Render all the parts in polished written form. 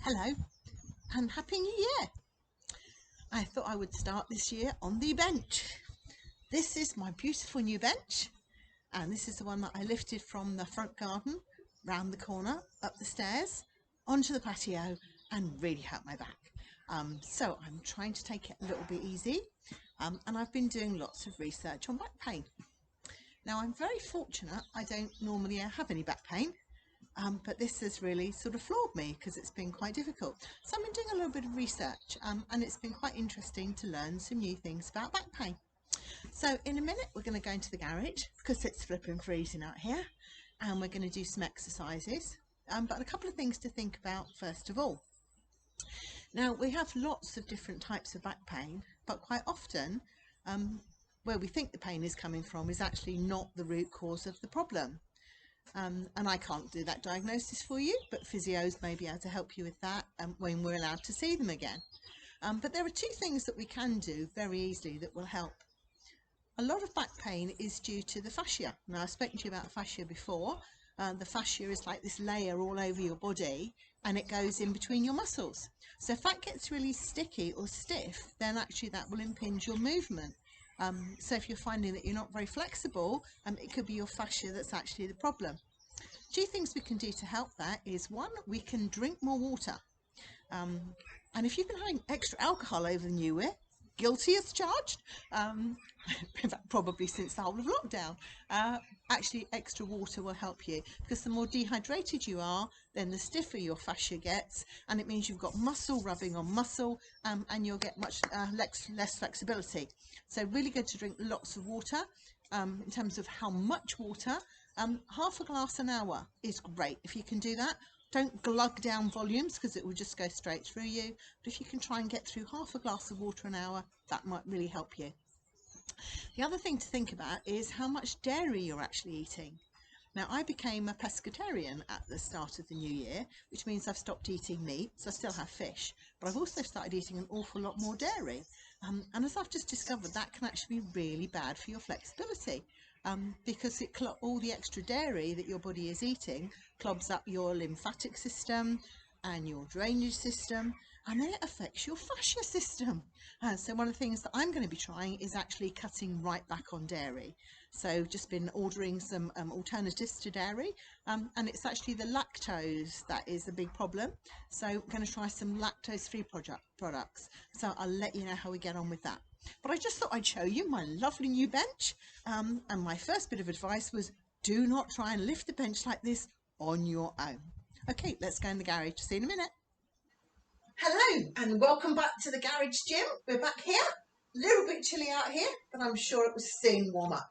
Hello and Happy New Year. I thought I would start this year on the bench. This is my beautiful new bench, and this is the one that I lifted from the front garden, round the corner, up the stairs, onto the patio, and really hurt my back. So I'm trying to take it a little bit easy, and I've been doing lots of research on back pain. Now I'm very fortunate, I don't normally have any back pain. But this has really sort of floored me because it's been quite difficult. So I've been doing a little bit of research and it's been quite interesting to learn some new things about back pain. So in a minute we're going to go into the garage because it's flipping freezing out here, and we're going to do some exercises. But a couple of things to think about first of all. Now we have lots of different types of back pain, but quite often where we think the pain is coming from is actually not the root cause of the problem. And I can't do that diagnosis for you, but physios may be able to help you with that when we're allowed to see them again. But there are two things that we can do very easily that will help. A lot of back pain is due to the fascia. Now, I've spoken to you about fascia before. The fascia is like this layer all over your body, and it goes in between your muscles. So if that gets really sticky or stiff, then actually that will impinge your movement. So if you're finding that you're not very flexible, it could be your fascia that's actually the problem. Two things we can do to help that is, one, we can drink more water. And if you've been having extra alcohol over the new year, guilty as charged, in fact, probably since the whole of lockdown, actually extra water will help you, because the more dehydrated you are, then the stiffer your fascia gets, and it means you've got muscle rubbing on muscle, and you'll get much less flexibility. So really good to drink lots of water. In terms of how much water, half a glass an hour is great if you can do that. Don't glug down volumes because it will just go straight through you. But if you can try and get through half a glass of water an hour, that might really help you. The other thing to think about is how much dairy you're actually eating. Now, I became a pescatarian at the start of the new year, which means I've stopped eating meat, so I still have fish, but I've also started eating an awful lot more dairy. And as I've just discovered, that can actually be really bad for your flexibility, because all the extra dairy that your body is eating clogs up your lymphatic system and your drainage system, and then it affects your fascia system. So one of the things that I'm going to be trying is actually cutting right back on dairy. So just been ordering some alternatives to dairy, and it's actually the lactose that is a big problem. So I'm going to try some lactose-free products. So I'll let you know how we get on with that. But I just thought I'd show you my lovely new bench, and my first bit of advice was, do not try and lift the bench like this on your own. Okay, let's go in the garage. See you in a minute. Hello and welcome back to the garage gym. We're back here, a little bit chilly out here, but I'm sure it will soon warm up.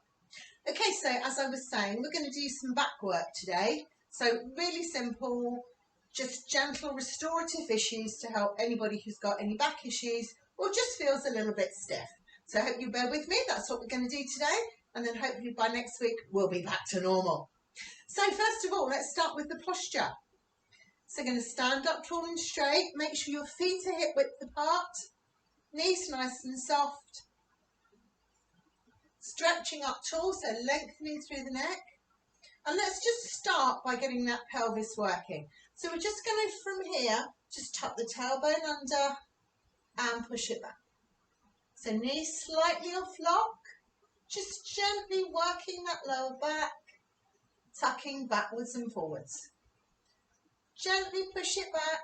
Okay, so as I was saying, we're going to do some back work today. So really simple, just gentle restorative issues to help anybody who's got any back issues or just feels a little bit stiff. So I hope you bear with me. That's what we're going to do today, and then hopefully by next week we'll be back to normal. So first of all, let's start with the posture. So going to stand up tall and straight. Make sure your feet are hip width apart. Knees nice and soft. Stretching up tall, so lengthening through the neck. And let's just start by getting that pelvis working. So we're just going to, from here, just tuck the tailbone under and push it back. So knees slightly off lock. Just gently working that lower back, tucking backwards and forwards. Gently push it back,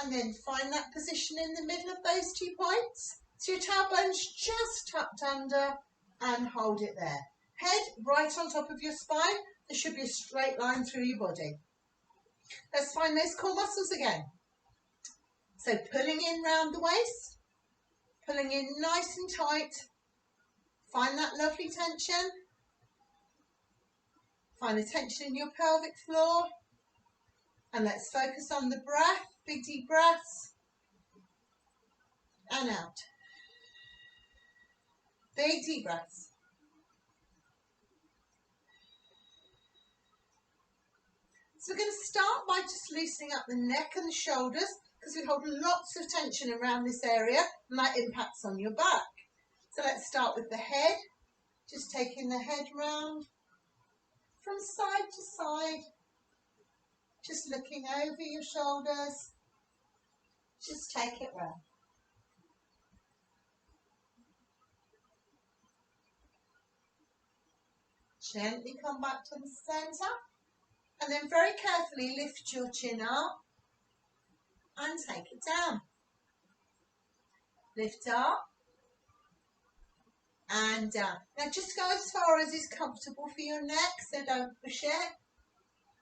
and then find that position in the middle of those 2 points. So your tailbone's just tucked under, and hold it there. Head right on top of your spine. There should be a straight line through your body. Let's find those core muscles again. So pulling in round the waist, pulling in nice and tight. Find that lovely tension. Find the tension in your pelvic floor. And let's focus on the breath, big deep breaths, and out. Big deep breaths. So we're going to start by just loosening up the neck and the shoulders, because we hold lots of tension around this area, and that impacts on your back. So let's start with the head, just taking the head round from side to side. Just looking over your shoulders. Just take it round. Gently come back to the centre. And then very carefully lift your chin up and take it down. Lift up and down. Now just go as far as is comfortable for your neck, so don't push it.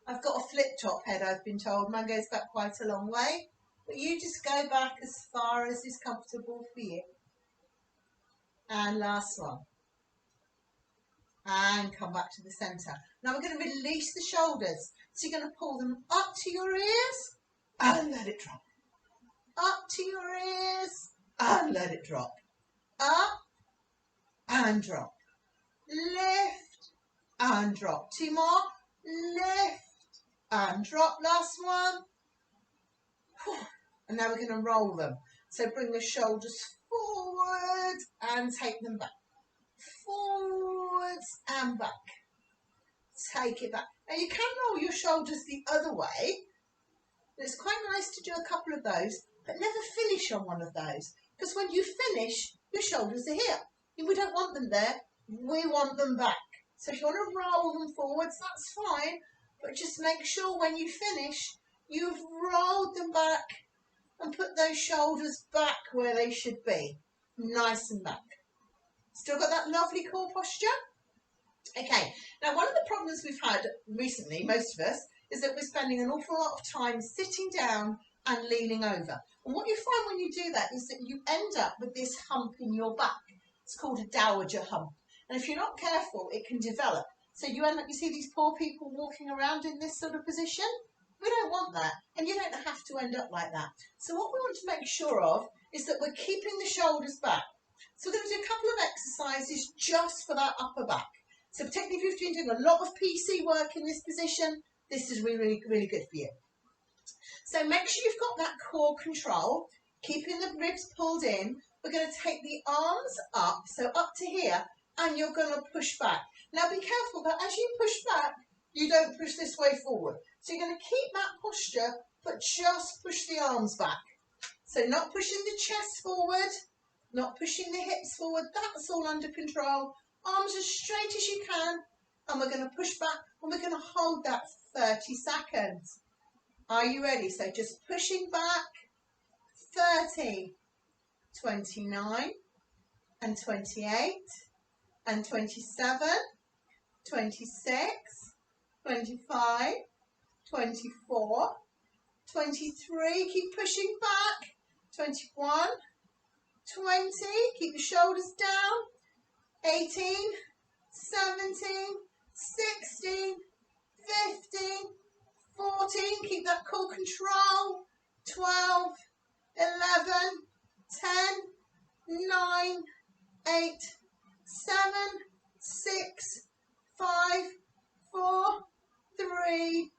I've got a flip top head, I've been told. Mine goes back quite a long way. But you just go back as far as is comfortable for you. And last one. And come back to the centre. Now we're going to release the shoulders. So you're going to pull them up to your ears and let it drop. Up to your ears and let it drop. Up and drop. Lift and drop. Two more. Lift and drop. Last one. And now we're going to roll them. So bring the shoulders forward and take them back. Forwards and back. Take it back. Now you can roll your shoulders the other way. It's quite nice to do a couple of those, but never finish on one of those. Because when you finish, your shoulders are here. We don't want them there. We want them back. So if you want to roll them forwards, that's fine. But just make sure when you finish, you've rolled them back and put those shoulders back where they should be. Nice and back. Still got that lovely core posture? Okay, now one of the problems we've had recently, most of us, is that we're spending an awful lot of time sitting down and leaning over. And what you find when you do that is that you end up with this hump in your back. It's called a dowager hump. And if you're not careful, it can develop. So you end up, you see these poor people walking around in this sort of position? We don't want that. And you don't have to end up like that. So what we want to make sure of is that we're keeping the shoulders back. So we're going to do a couple of exercises just for that upper back. So particularly if you've been doing a lot of PC work in this position, this is really, really good for you. So make sure you've got that core control, keeping the ribs pulled in. We're going to take the arms up, so up to here, and you're going to push back. Now be careful that as you push back, you don't push this way forward. So you're going to keep that posture, but just push the arms back. So not pushing the chest forward, not pushing the hips forward, that's all under control. Arms as straight as you can, and we're going to push back, and we're going to hold that 30 seconds. Are you ready? So just pushing back, 30, 29, and 28, and 27, 26, 25, 24, 23, keep pushing back, 21, 20, keep your shoulders down, 18, 17, 16, 15, 14, keep that core control, 12, 11, 10, 9, 8, 7, 6, 5, 4, 3,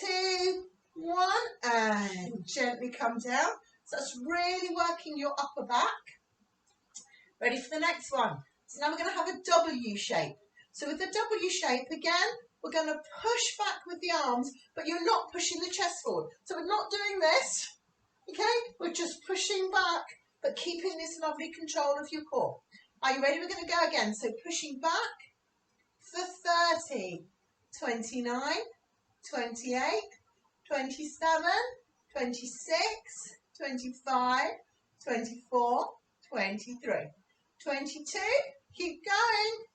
2, 1, and gently come down. So that's really working your upper back. Ready for the next one. So now we're going to have a W shape. So with the W shape, again, we're going to push back with the arms, but you're not pushing the chest forward. So we're not doing this, okay? We're just pushing back, but keeping this lovely control of your core. Are you ready? We're going to go again. So pushing back for 30, 29, 28, 27, 26, 25, 24, 23, 22, keep going,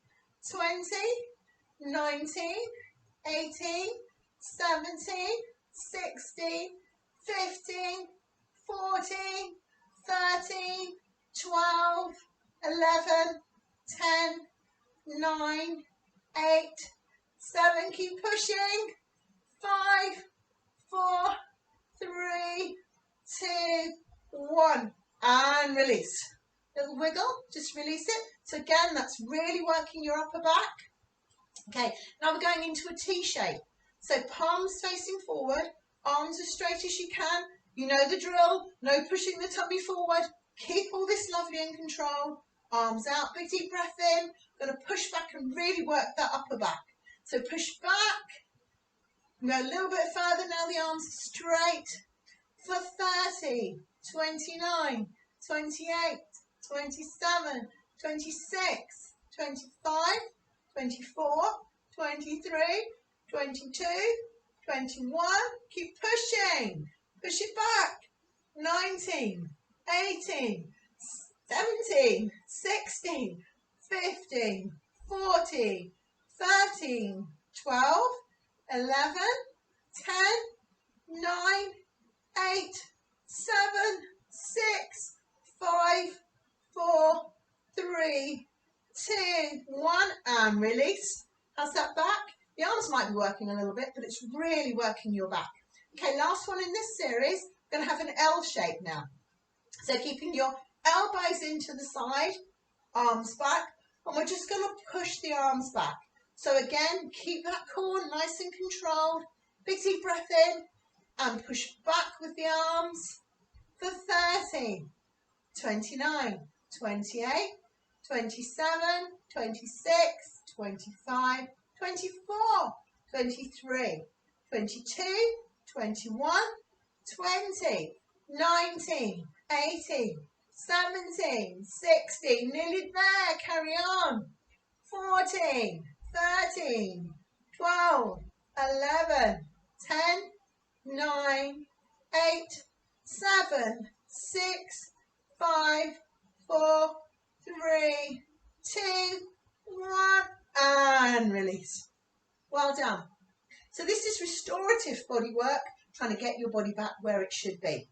20, 19, 18, 17, 16, 15, 14, 13, 12, 11, 10, 9, 8, 7, keep pushing, 5, 4, 3, 2, 1, and release. Little wiggle, just release it. So again, that's really working your upper back. Okay, now we're going into a T shape. So palms facing forward, arms as straight as you can. You know the drill, no pushing the tummy forward. Keep all this lovely in control. Arms out, big deep breath in. Going to push back and really work that upper back. So push back Go a little bit further now, the arms are straight for 30, 29, 28, 27, 26, 25, 24, 23, 22, 21. Keep pushing. Push it back. 19, 18, 17, 16, 15, 14, 13, 12, 11, 10, 9, 8, 7, 6, 5, 4, 3, 2, 1, and release. How's that back? The arms might be working a little bit, but it's really working your back. Okay, last one in this series. We're going to have an L shape now. So keeping your elbows into the side, arms back, and we're just going to push the arms back. So again, keep that core nice and controlled. Big deep breath in and push back with the arms for 30, 29, 28, 27, 26, 25, 24, 23, 22, 21, 20, 19, 18, 17, 16, nearly there, carry on, 14, 13, 12, 11, 10, 9, 8, 7, 6, 5, 4, 3, 2, 1, and release. Well done. So this is restorative body work, trying to get your body back where it should be.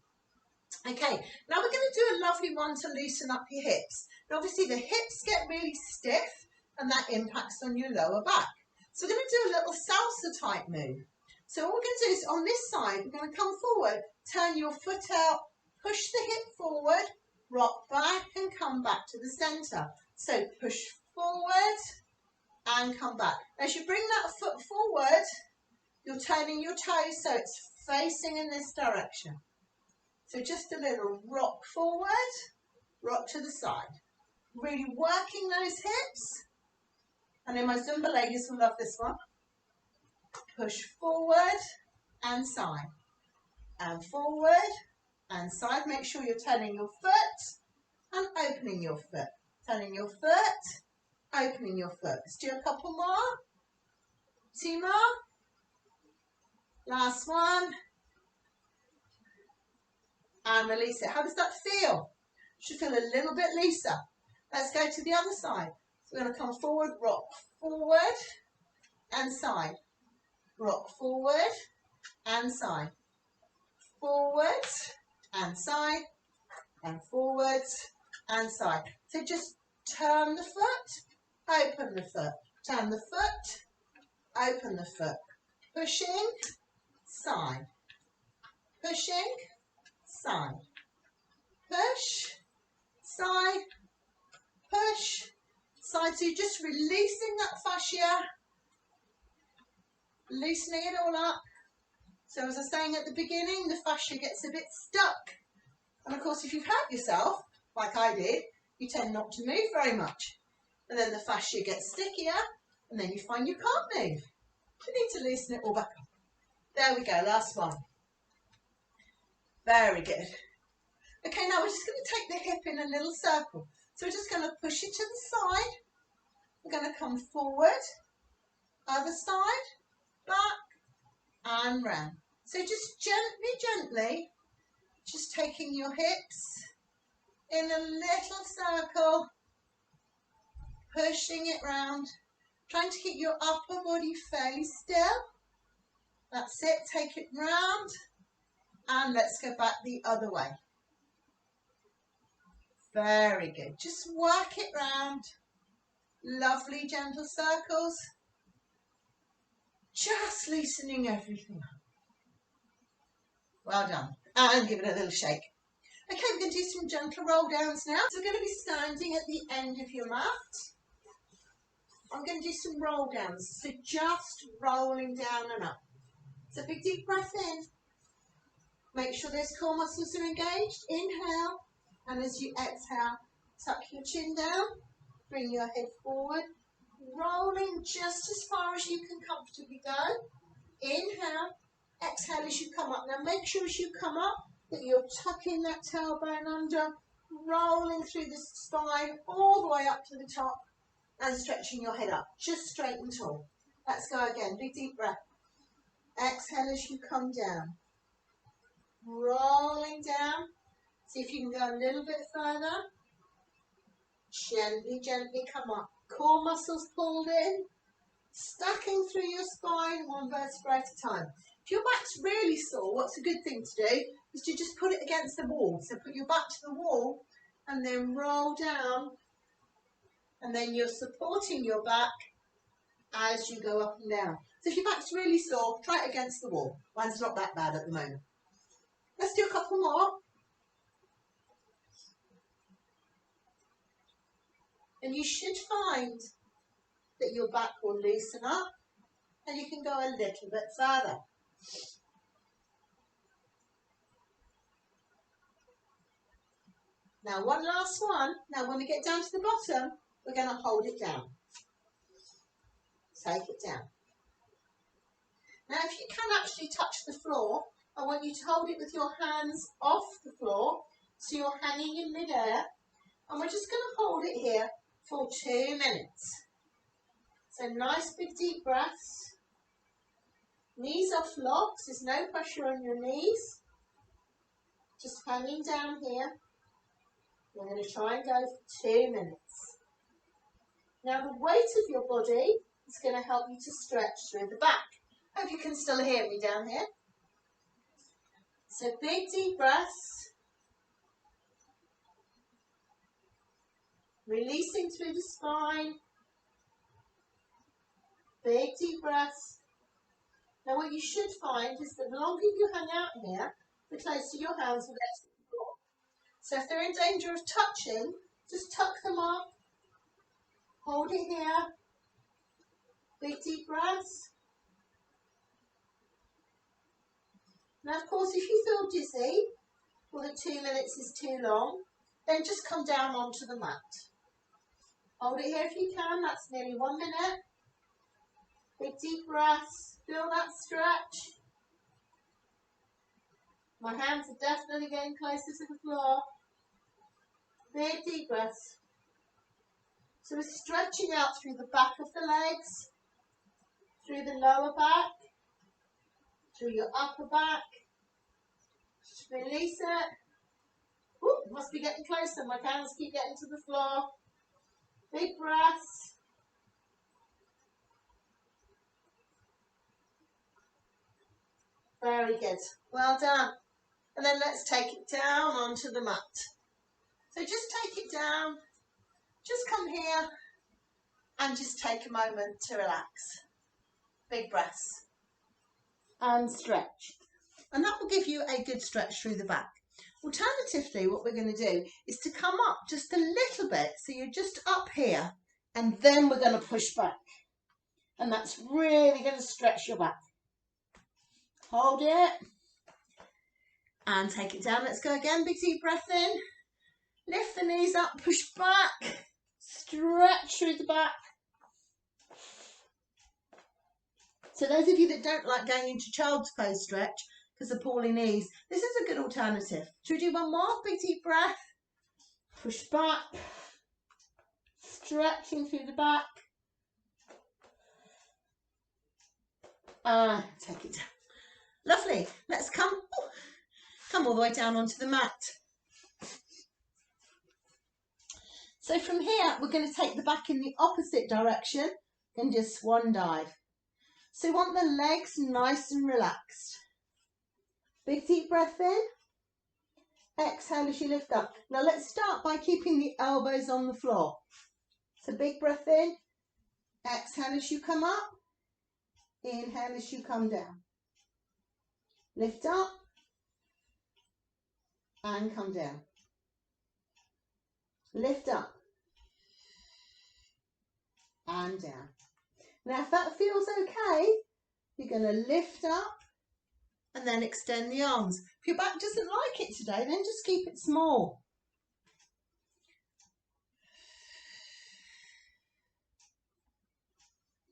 Okay, now we're going to do a lovely one to loosen up your hips. And obviously the hips get really stiff and that impacts on your lower back. So we're going to do a little salsa type move. So what we're going to do is on this side, we're going to come forward, turn your foot out, push the hip forward, rock back and come back to the centre. So push forward and come back. As you bring that foot forward, you're turning your toes so it's facing in this direction. So just a little rock forward, rock to the side. Really working those hips. And then my Zumba ladies will love this one. Push forward and side. And forward and side. Make sure you're turning your foot and opening your foot. Turning your foot, opening your foot. Let's do a couple more. 2 more. Last one. And release it. How does that feel? Should feel a little bit looser. Let's go to the other side. So we're going to come forward, rock forward and side. Rock forward and side. Forward and side. And forward and side. So just turn the foot, open the foot. Turn the foot, open the foot. Pushing, side. Pushing, side. Push, side, push, side. So you're just releasing that fascia, loosening it all up. So as I was saying at the beginning, the fascia gets a bit stuck. And of course, if you've hurt yourself, like I did, you tend not to move very much. And then the fascia gets stickier, and then you find you can't move. You need to loosen it all back up. There we go, last one. Very good. Okay, now we're just going to take the hip in a little circle. So we're just going to push it to the side. We're going to come forward, other side, back and round. So just gently, just taking your hips in a little circle, pushing it round, trying to keep your upper body fairly still. That's it, take it round, and let's go back the other way. Very good. Just work it round. Lovely gentle circles. Just loosening everything up. Well done. And give it a little shake. Okay, we're going to do some gentle roll downs now. So we're going to be standing at the end of your mat. I'm going to do some roll downs. So just rolling down and up. So big deep breath in. Make sure those core muscles are engaged. Inhale. And as you exhale, tuck your chin down, bring your head forward, rolling just as far as you can comfortably go. Inhale, exhale as you come up. Now make sure as you come up that you're tucking that tailbone under, rolling through the spine all the way up to the top and stretching your head up, just straight and tall. Let's go again, big deep breath. Exhale as you come down, rolling down. See if you can go a little bit further. Gently, gently come up. Core muscles pulled in, stacking through your spine, one vertebra at a time. If your back's really sore, what's a good thing to do is to just put it against the wall. So put your back to the wall and then roll down, and then you're supporting your back as you go up and down. So if your back's really sore, try it against the wall. Mine's not that bad at the moment. Let's do a couple more. And you should find that your back will loosen up and you can go a little bit further. Now one last one. Now when we get down to the bottom, we're going to hold it down. Take it down. Now if you can actually touch the floor, I want you to hold it with your hands off the floor so you're hanging in midair, and we're just going to hold it here for 2 minutes. So nice big deep breaths. Knees off locks, there's no pressure on your knees. Just hanging down here. We're going to try and go for 2 minutes. Now the weight of your body is going to help you to stretch through the back. Hope you can still hear me down here. So big deep breaths. Releasing through the spine. Big deep breaths. Now what you should find is that the longer you hang out here, the closer your hands will get to the floor. So if they're in danger of touching, just tuck them up. Hold it here. Big deep breaths. Now of course if you feel dizzy, or that 2 minutes is too long, then just come down onto the mat. Hold it here if you can, that's nearly 1 minute. Big deep breaths, feel that stretch. My hands are definitely getting closer to the floor. Big deep breaths. So we're stretching out through the back of the legs, through the lower back, through your upper back. Just release it. Ooh, must be getting closer. My hands keep getting to the floor. Big breaths. Very good. Well done. And then let's take it down onto the mat. So just take it down. Just come here and just take a moment to relax. Big breaths. And stretch. And that will give you a good stretch through the back. Alternatively, what we're going to do is to come up just a little bit. So you're just up here and then we're going to push back. And that's really going to stretch your back. Hold it. And take it down. Let's go again. Big deep breath in. Lift the knees up, push back. Stretch through the back. So those of you that don't like going into child's pose stretch because of poorly knees, this is a good alternative. Should we do one more? Big deep breath. Push back. Stretching through the back. Take it down. Lovely. Let's come all the way down onto the mat. So from here, we're going to take the back in the opposite direction and just swan dive. So you want the legs nice and relaxed. Big deep breath in. Exhale as you lift up. Now let's start by keeping the elbows on the floor. So big breath in. Exhale as you come up. Inhale as you come down. Lift up. And come down. Lift up. And down. Now if that feels okay, you're going to lift up and then extend the arms. If your back doesn't like it today, then just keep it small.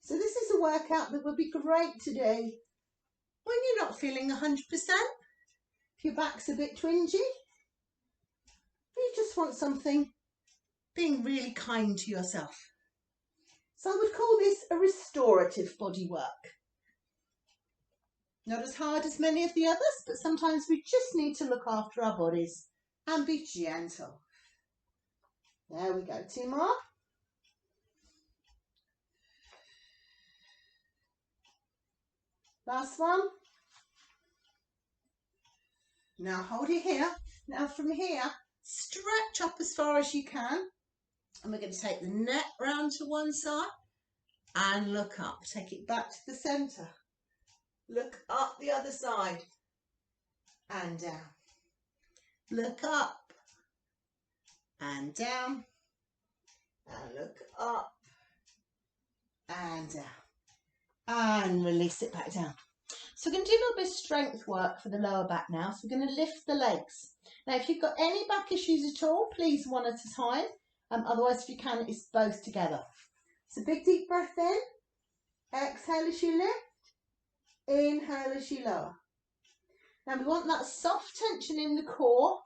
So this is a workout that would be great to do when you're not feeling 100%, if your back's a bit twingy, you just want something, being really kind to yourself. So I would call this a restorative body work. Not as hard as many of the others, but sometimes we just need to look after our bodies and be gentle. There we go, 2 more. Last one. Now hold it here. Now from here, stretch up as far as you can. And we're going to take the neck round to one side and look up. Take it back to the centre. Look up the other side and down. Look up and down. And look up and down. And release it back down. So we're going to do a little bit of strength work for the lower back now. So we're going to lift the legs. Now if you've got any back issues at all, please one at a time. Otherwise, if you can, it's both together. So big deep breath in. Exhale as you lift. Inhale as you lower. Now we want that soft tension in the core.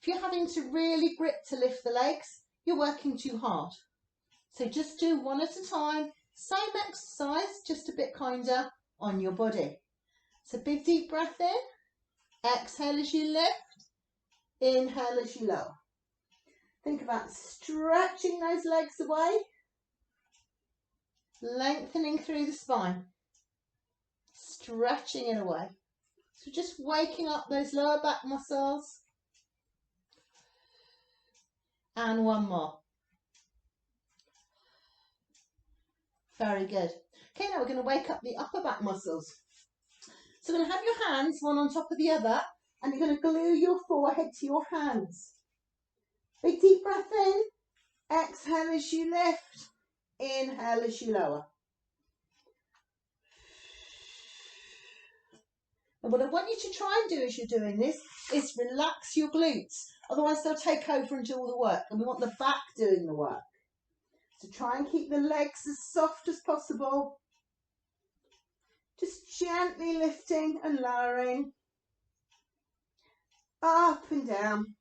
If you're having to really grip to lift the legs, you're working too hard. So just do one at a time. Same exercise, just a bit kinder on your body. So big deep breath in. Exhale as you lift. Inhale as you lower. Think about stretching those legs away. Lengthening through the spine. Stretching it away. So just waking up those lower back muscles. And one more. Very good. Okay, now we're going to wake up the upper back muscles. So we're going to have your hands one on top of the other, and you're going to glue your forehead to your hands. Big deep breath in. Exhale as you lift. Inhale as you lower. And what I want you to try and do as you're doing this is relax your glutes. Otherwise they'll take over and do all the work. And we want the back doing the work. So try and keep the legs as soft as possible. Just gently lifting and lowering. Up and down.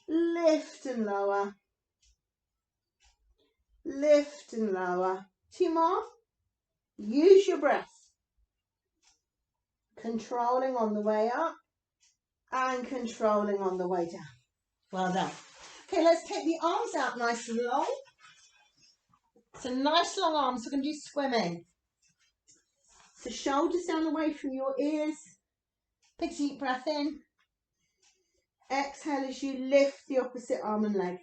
Lift and lower. Lift and lower. 2 more. Use your breath. Controlling on the way up and controlling on the way down. Well done. Okay, let's take the arms out nice and long. So nice long arms. We're going to do swimming. So shoulders down away from your ears. Big deep breath in. Exhale as you lift the opposite arm and leg.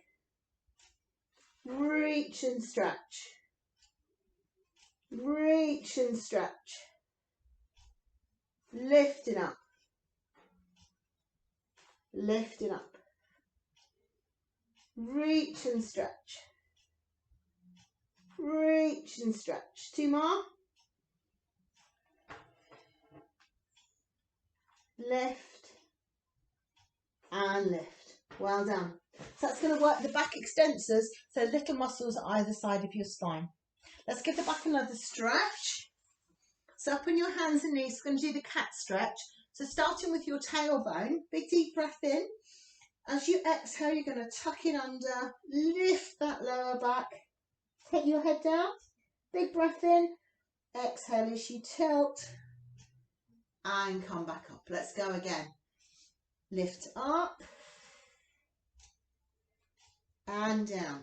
Reach and stretch. Reach and stretch. Lifting up. Lifting up. Reach and stretch. Reach and stretch. 2 more. Lift and lift. Well done. So that's going to work the back extensors, so little muscles either side of your spine. Let's give the back another stretch. So up on your hands and knees, we're going to do the cat stretch. So starting with your tailbone, big deep breath in. As you exhale, you're going to tuck it under, lift that lower back, take your head down, big breath in, exhale as you tilt, and come back up. Let's go again. Lift up, and down.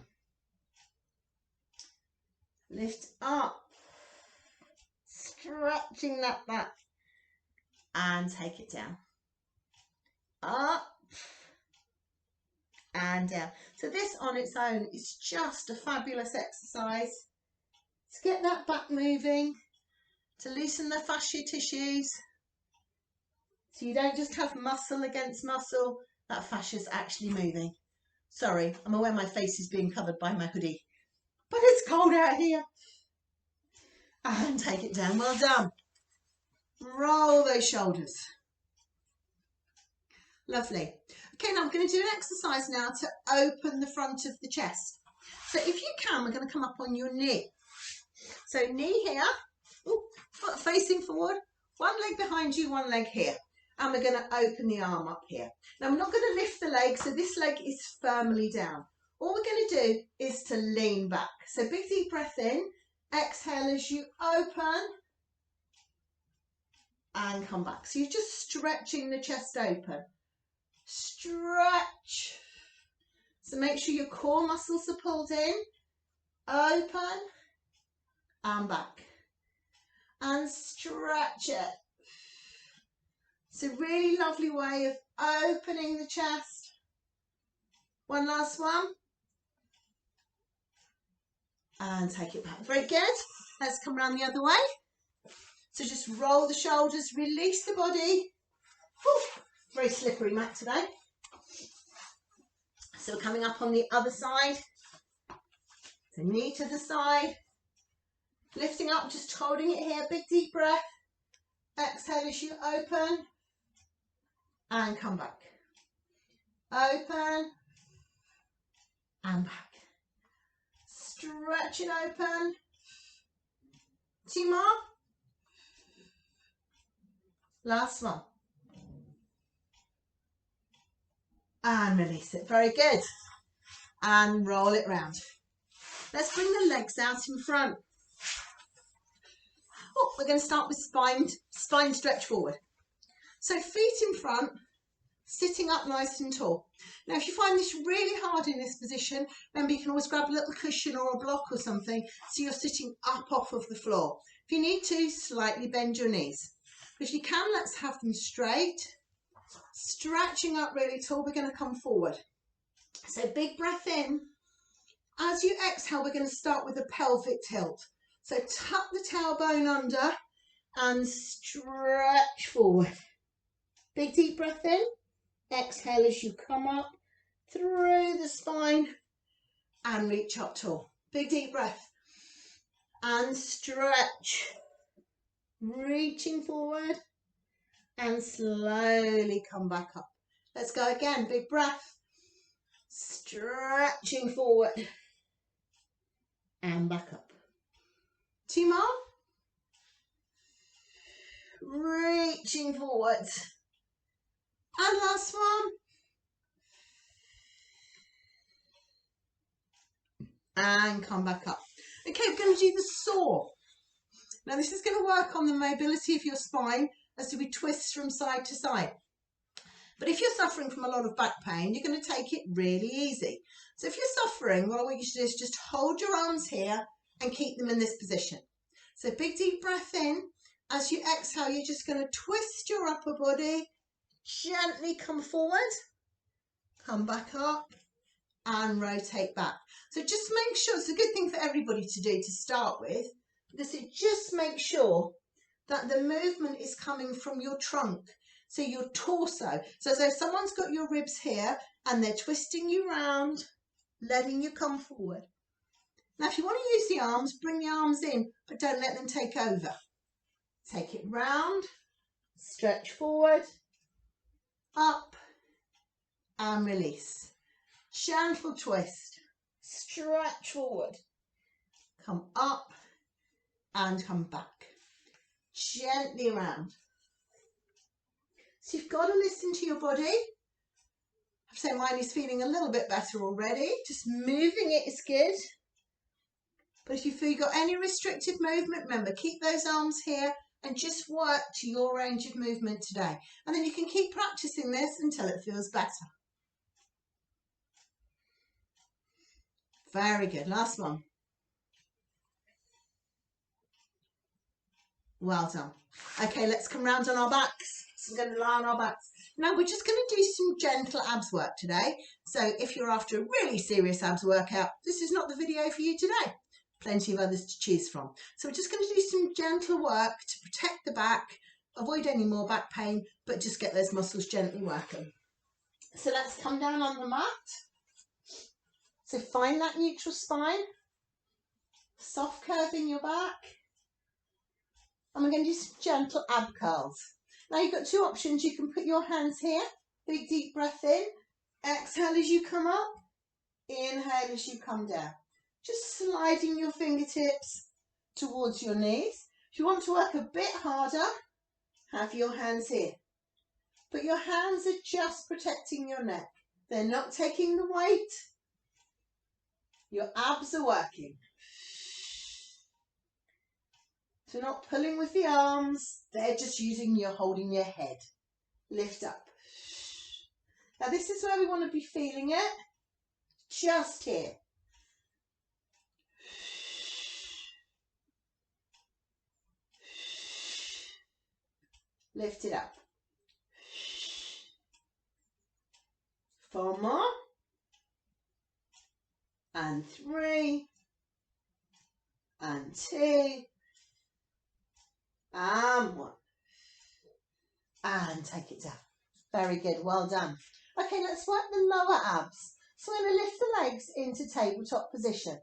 Lift up, stretching that back, and take it down. Up, and down. So this on its own is just a fabulous exercise to get that back moving, to loosen the fascia tissues, so you don't just have muscle against muscle, that fascia is actually moving. Sorry, I'm aware my face is being covered by my hoodie, but it's cold out here. And take it down. Well done. Roll those shoulders. Lovely. Okay, now I'm going to do an exercise now to open the front of the chest. So if you can, we're going to come up on your knee. So knee here. Ooh, foot facing forward, one leg behind you, one leg here. And we're going to open the arm up here. Now we're not going to lift the leg, so this leg is firmly down. All we're going to do is to lean back. So big deep breath in, exhale as you open and come back. So you're just stretching the chest open. Stretch. So make sure your core muscles are pulled in, open and back. And stretch it. It's a really lovely way of opening the chest. One last one. And take it back. Very good. Let's come around the other way. So just roll the shoulders, release the body. Whew, very slippery mat today. So we're coming up on the other side. So knee to the side. Lifting up, just holding it here. Big deep breath. Exhale as you open. And come back. Open. And back. Stretch it open. Two more. Last one. And release it. Very good. And roll it round. Let's bring the legs out in front. Oh, we're going to start with spine stretch forward. So feet in front, sitting up nice and tall. Now, if you find this really hard in this position, remember you can always grab a little cushion or a block or something so you're sitting up off of the floor. If you need to, slightly bend your knees. But if you can, let's have them straight. Stretching up really tall, we're going to come forward. So big breath in. As you exhale, we're going to start with a pelvic tilt. So tuck the tailbone under and stretch forward. Big deep breath in. Exhale as you come up through the spine and reach up tall. Big deep breath and stretch. Reaching forward and slowly come back up. Let's go again. Big breath. Stretching forward and back up. Two more. Reaching forward. And last one. And come back up. Okay, we're going to do the saw. Now this is going to work on the mobility of your spine as we twist from side to side. But if you're suffering from a lot of back pain, you're going to take it really easy. So if you're suffering, what I want you to do is just hold your arms here and keep them in this position. So big deep breath in. As you exhale, you're just going to twist your upper body. Gently come forward, come back up and rotate back. So just make sure, it's a good thing for everybody to do to start with, because it just makes sure that the movement is coming from your trunk, so your torso. So as if someone's got your ribs here and they're twisting you round, letting you come forward. Now if you want to use the arms, bring the arms in, but don't let them take over. Take it round, stretch forward, up and release. Gentle twist, stretch forward, come up and come back. Gently around. So you've got to listen to your body. I've said mine is feeling a little bit better already. Just moving it is good. But if you feel you've got any restricted movement, remember, keep those arms here and just work to your range of movement today. And then you can keep practicing this until it feels better. Very good. Last one. Well done. Okay, let's come round on our backs. So we're going to lie on our backs. Now we're just going to do some gentle abs work today. So if you're after a really serious abs workout, this is not the video for you today. Plenty of others to choose from. So we're just going to do some gentle work to protect the back, avoid any more back pain, but just get those muscles gently working. So let's come down on the mat. So find that neutral spine, soft curve in your back. And we're going to do some gentle ab curls. Now you've got two options. You can put your hands here, big deep breath in, exhale as you come up, inhale as you come down. Just sliding your fingertips towards your knees. If you want to work a bit harder, have your hands here. But your hands are just protecting your neck. They're not taking the weight. Your abs are working. So not pulling with the arms. They're just using your holding your head. Lift up. Now this is where we want to be feeling it. Just here. Lift it up. 4 more. And 3. And 2. And 1. And take it down. Very good. Well done. Okay, let's work the lower abs. So we're going to lift the legs into tabletop position.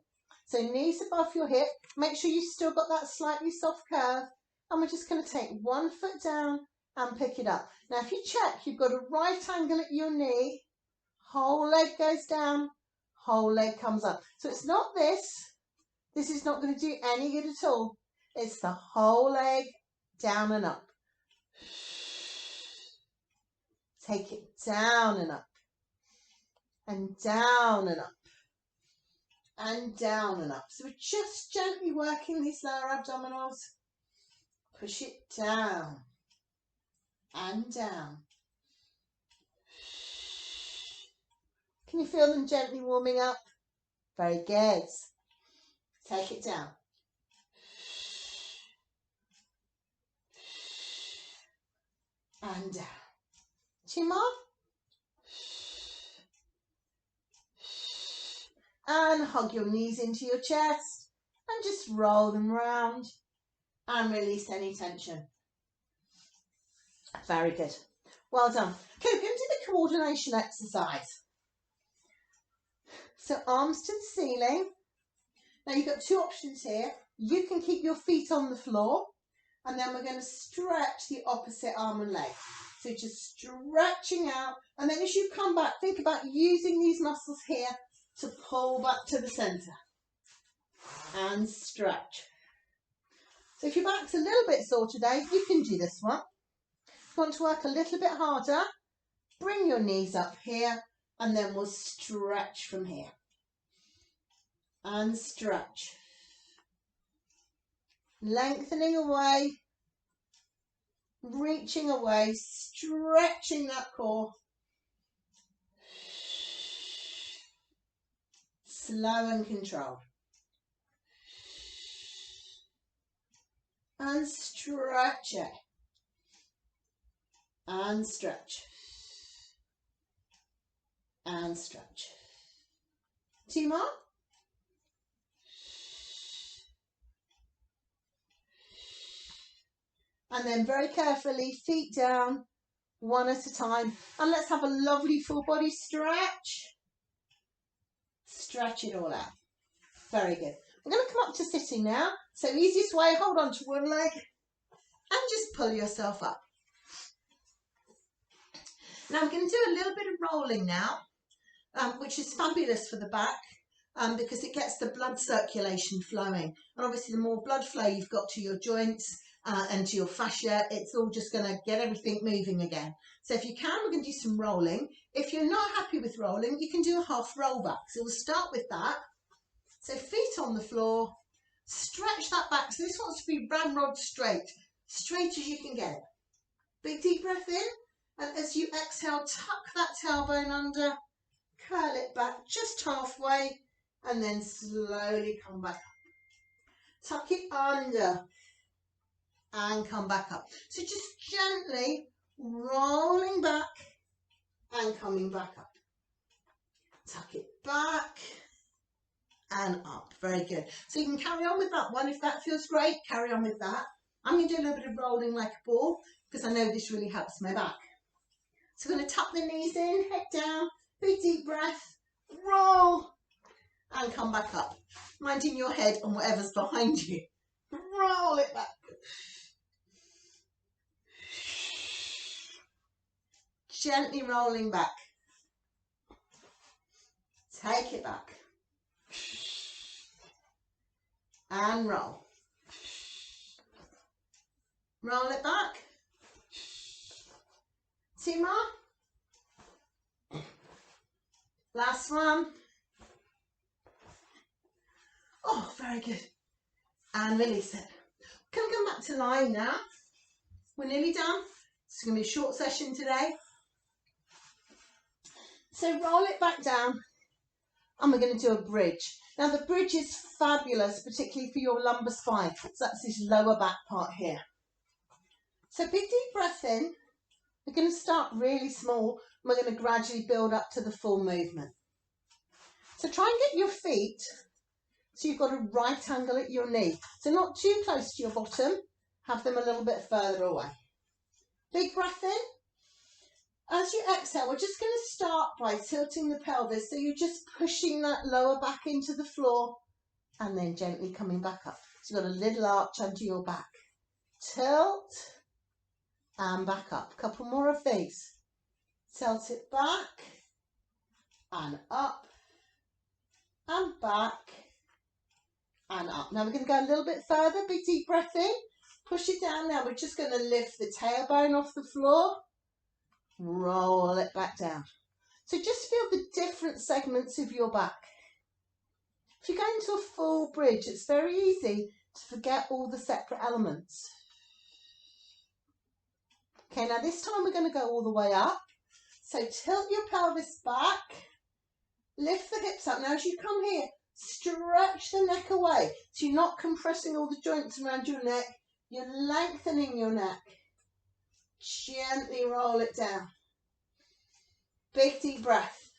So knees above your hip. Make sure you've still got that slightly soft curve. And we're just going to take 1 foot down and pick it up. Now, if you check, you've got a right angle at your knee. Whole leg goes down. Whole leg comes up. So it's not this. This is not going to do any good at all. It's the whole leg down and up. Take it down and up. And down and up. And down and up. So we're just gently working these lower abdominals. Push it down. And down. Can you feel them gently warming up? Very good. Take it down. And down. 2 more. And hug your knees into your chest. And just roll them round. And release any tension. Very good. Well done. Okay, we're going to do the coordination exercise. So arms to the ceiling. Now you've got 2 options here. You can keep your feet on the floor. And then we're going to stretch the opposite arm and leg. So just stretching out. And then as you come back, think about using these muscles here to pull back to the centre. And stretch. So if your back's a little bit sore today, you can do this one. If you want to work a little bit harder, bring your knees up here. And then we'll stretch from here. And stretch. Lengthening away. Reaching away. Stretching that core. Slow and controlled. And stretch it. And stretch. And stretch. 2 more. And then very carefully, feet down, 1 at a time. And let's have a lovely full body stretch. Stretch it all out. Very good. We're going to come up to sitting now. So easiest way, hold on to one leg and just pull yourself up. Now I'm going to do a little bit of rolling now, which is fabulous for the back because it gets the blood circulation flowing. And obviously the more blood flow you've got to your joints and to your fascia, it's all just going to get everything moving again. So if you can, we're going to do some rolling. If you're not happy with rolling, you can do a half roll back. So we'll start with that. So feet on the floor, stretch that back. So this wants to be ramrod straight as you can get it. Big deep breath in. And as you exhale, tuck that tailbone under, curl it back just halfway, and then slowly come back up. Tuck it under and come back up. So just gently rolling back and coming back up. Tuck it back and up. Very good. So you can carry on with that one. If that feels great, carry on with that. I'm going to do a little bit of rolling like a ball because I know this really helps my back. So we're going to tuck the knees in, head down, big deep breath, roll, and come back up. Minding your head on whatever's behind you. Roll it back. Gently rolling back. Take it back. And roll. Roll it back. 2 more. Last one. Oh, very good. And release it. Can we come back to lying now? We're nearly done. It's going to be a short session today. So roll it back down and we're going to do a bridge. Now the bridge is fabulous, particularly for your lumbar spine. So that's this lower back part here. So big deep breath in. We're going to start really small and we're going to gradually build up to the full movement. So try and get your feet so you've got a right angle at your knee. So not too close to your bottom, have them a little bit further away. Big breath in. As you exhale, we're just going to start by tilting the pelvis. So you're just pushing that lower back into the floor and then gently coming back up. So you've got a little arch under your back. Tilt and back up. A couple more of these. Tilt it back and up and back and up. Now we're going to go a little bit further. Big deep breath in. Push it down now. We're just going to lift the tailbone off the floor. Roll it back down. So just feel the different segments of your back. If you go into a full bridge, it's very easy to forget all the separate elements. Okay, now this time we're going to go all the way up. So tilt your pelvis back. Lift the hips up. Now as you come here, stretch the neck away. So you're not compressing all the joints around your neck. You're lengthening your neck. Gently roll it down. Big deep breath.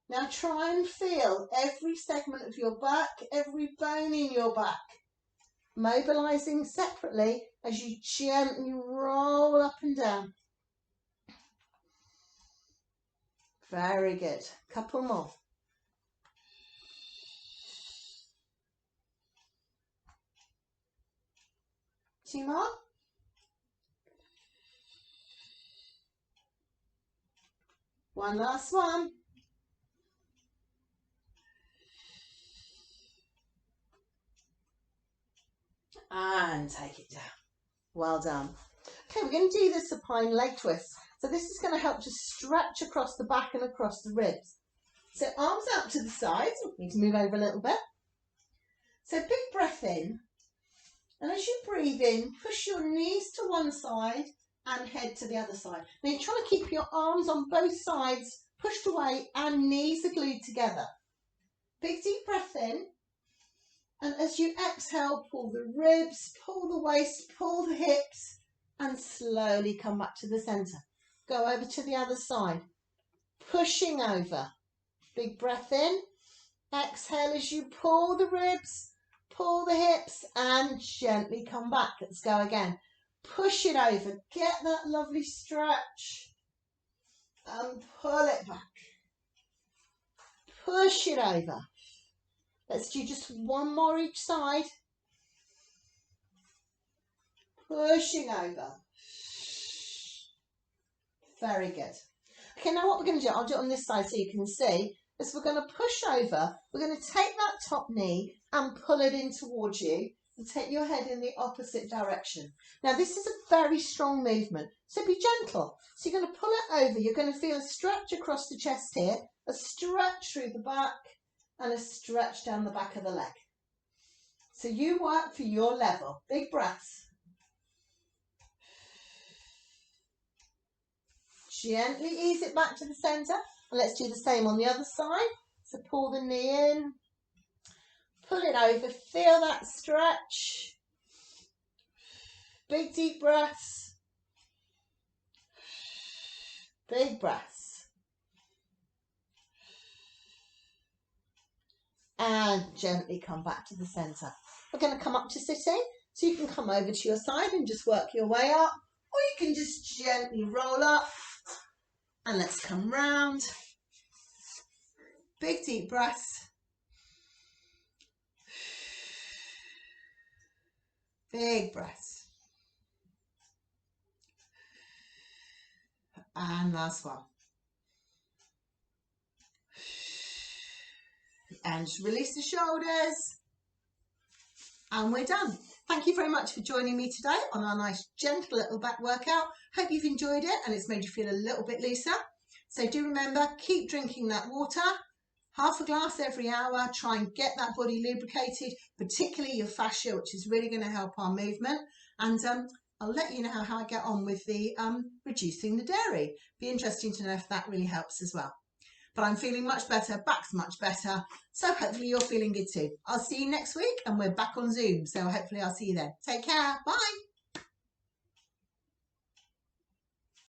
Now try and feel every segment of your back, every bone in your back, mobilizing separately as you gently roll up and down. Very good. Couple more. Two more. One last one. And take it down. Well done. Okay, we're going to do the supine leg twist. So this is going to help to stretch across the back and across the ribs. So arms out to the sides. We need to move over a little bit. So big breath in. And as you breathe in, push your knees to one side and head to the other side. Now you're trying to keep your arms on both sides pushed away and knees are glued together. Big deep breath in. And as you exhale, pull the ribs, pull the waist, pull the hips, and slowly come back to the centre. Go over to the other side, pushing over. Big breath in. Exhale as you pull the ribs, pull the hips, and gently come back. Let's go again. Push it over. Get that lovely stretch. And pull it back. Push it over. Let's do just one more each side. Pushing over. Very good. Okay, now what we're going to do, I'll do it on this side so you can see, is we're going to push over. We're going to take that top knee and pull it in towards you and take your head in the opposite direction. Now this is a very strong movement, so be gentle. So you're going to pull it over. You're going to feel a stretch across the chest here, a stretch through the back, and a stretch down the back of the leg. So you work for your level. Big breaths. Gently ease it back to the centre. And let's do the same on the other side. So pull the knee in. Pull it over. Feel that stretch. Big deep breaths. Big breaths. And gently come back to the centre. We're going to come up to sitting. So you can come over to your side and just work your way up. Or you can just gently roll up. And let's come round. Big deep breaths. Big breaths. And last one. And just release the shoulders. and we're done. Thank you very much for joining me today on our nice gentle little back workout. Hope you've enjoyed it and it's made you feel a little bit looser. So do remember, keep drinking that water, half a glass every hour. Try and get that body lubricated, particularly your fascia, which is really going to help our movement. And I'll let you know how I get on with the reducing the dairy. Be interesting to know if that really helps as well. But I'm feeling much better, back's much better. So hopefully you're feeling good too. I'll see you next week and we're back on Zoom. So hopefully I'll see you then. Take care. Bye.